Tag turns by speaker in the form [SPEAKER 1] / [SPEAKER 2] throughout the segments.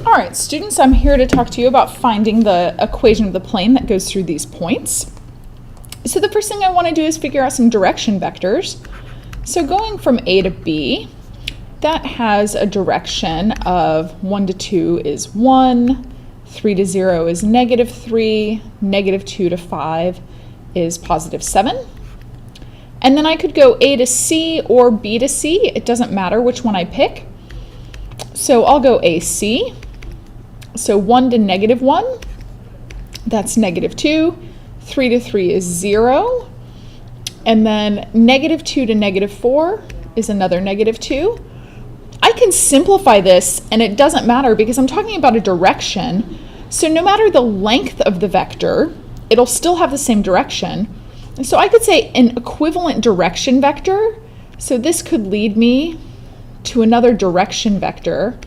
[SPEAKER 1] All right, students, I'm here to talk to you about finding the equation of the plane that goes through these points. So the first thing I want to do is figure out some direction vectors. So going from A to B, that has a direction of 1 to 2 is 1, 3 to 0 is -3, -2 to 5 is +7. And then I could go A to C or B to C. It doesn't matter which one I pick. So I'll go AC. So 1 to -1, that's -2. 3 to 3 is 0. And then -2 to -4 is another -2. I can simplify this, and it doesn't matter because I'm talking about a direction. So no matter the length of the vector, it'll still have the same direction. So I could say an equivalent direction vector. So this could lead me to another direction vector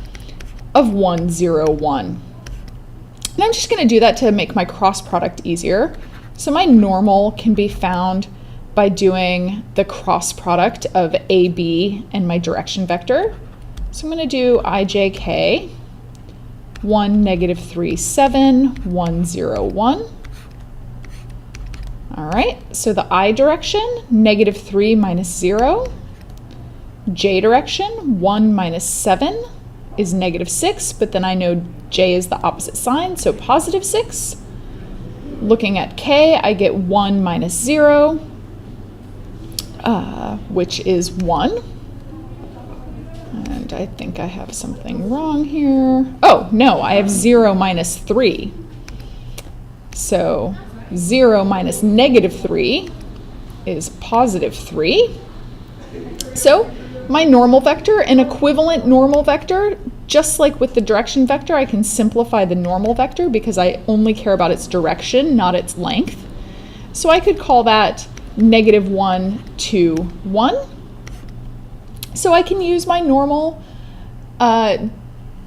[SPEAKER 1] of 1, 0, 1. And I'm just going to do that to make my cross product easier. So my normal can be found by doing the cross product of AB and my direction vector. So I'm going to do IJK, 1, -3, 7, 1, 0, 1. All right, so the I direction, -3 minus 0. J direction, 1 minus 7 is -6, but then I know J is the opposite sign, so +6. Looking at K, I get 1 minus 0, which is 1. And I think I have something wrong here. Oh, no, I have 0 minus 3. So 0 minus -3 is +3. So my normal vector, an equivalent normal vector, just like with the direction vector, I can simplify the normal vector because I only care about its direction, not its length. So I could call that -1, 2, 1. So I can use my normal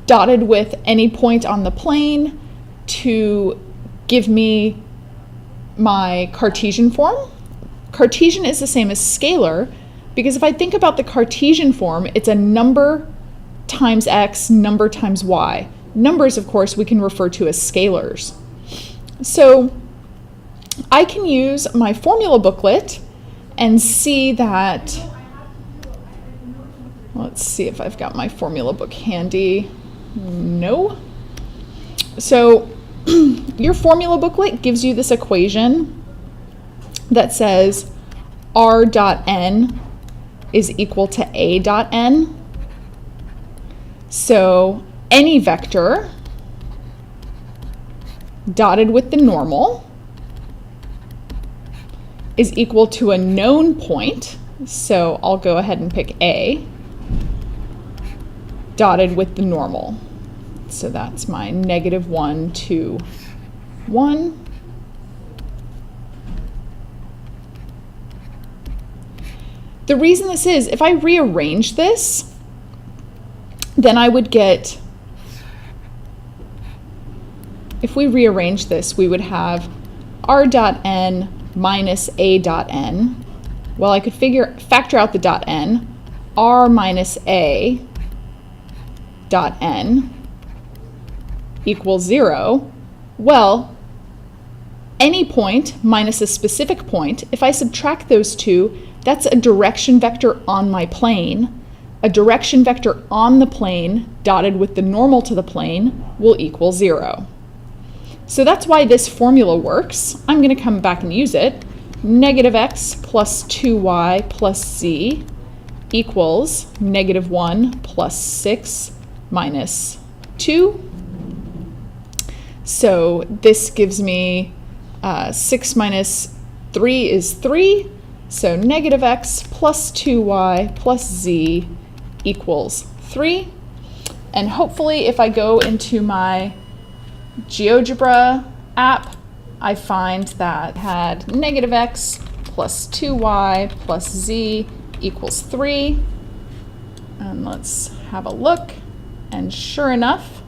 [SPEAKER 1] dotted with any point on the plane to give me my Cartesian form. Cartesian is the same as scalar because if I think about the Cartesian form, it's a number times x, number times y. Numbers, of course, we can refer to as scalars. So I can use my formula booklet and see that, let's see if I've got my formula book handy. No. So your formula booklet gives you this equation that says r dot n is equal to a dot n. So any vector dotted with the normal is equal to a known point. So I'll go ahead and pick A, dotted with the normal. So that's my -1, 2, 1. The reason this is, if I rearrange this, then I would get, if we rearrange this, we would have r dot n minus a dot n. Well, I could factor out the dot n, r minus a dot n equals 0. Well, any point minus a specific point, if I subtract those two, that's a direction vector on my plane. A direction vector on the plane dotted with the normal to the plane will equal 0. So that's why this formula works. I'm going to come back and use it. -x plus 2y plus z equals -1 plus 6 minus 2. So this gives me 6 minus 3 is 3. So -x plus 2y plus z equals 3. And hopefully if I go into my GeoGebra app, I find that had -x plus 2y plus z equals 3. And let's have a look. And sure enough,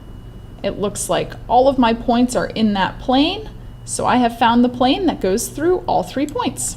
[SPEAKER 1] it looks like all of my points are in that plane. So I have found the plane that goes through all 3 points.